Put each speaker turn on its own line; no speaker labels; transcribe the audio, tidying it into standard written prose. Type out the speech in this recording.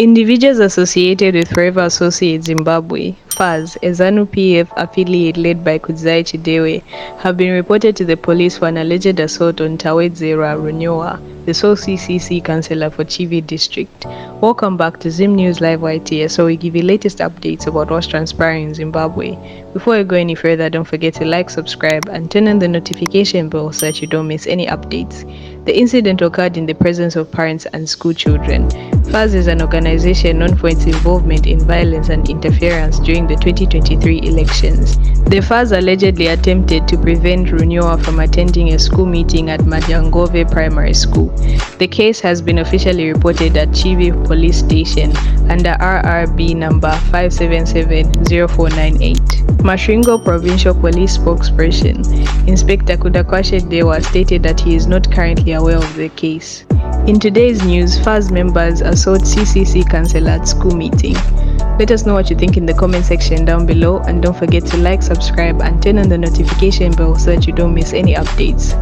Individuals associated with Forever Associates Zimbabwe, Faz, a ZANU PF affiliate led by KUTYA Chete, have been reported to the police for an alleged assault on Tawedzera Runyowa, the sole CCC councillor for Chivi district. Welcome back to Zim News Live YTS, so we give you latest updates about what's transpiring in Zimbabwe. Before we go any further, don't forget to like, subscribe, and turn on the notification bell so that you don't miss any updates. The incident occurred in the presence of parents and school children. Faz is an organization known for its involvement in violence and interference during the 2023 elections. The Faz allegedly attempted to prevent Runyowa from attending a school meeting at Madangove Primary School. The case has been officially reported at Chivi Police Station under RRB number 5770498. Masvingo Provincial Police spokesperson, Inspector Chete, stated that he is not currently aware of the case. In today's news, Faz members assault CCC councillor at school meeting. Let us know what you think in the comment section down below, and don't forget to like, subscribe, and turn on the notification bell so that you don't miss any updates.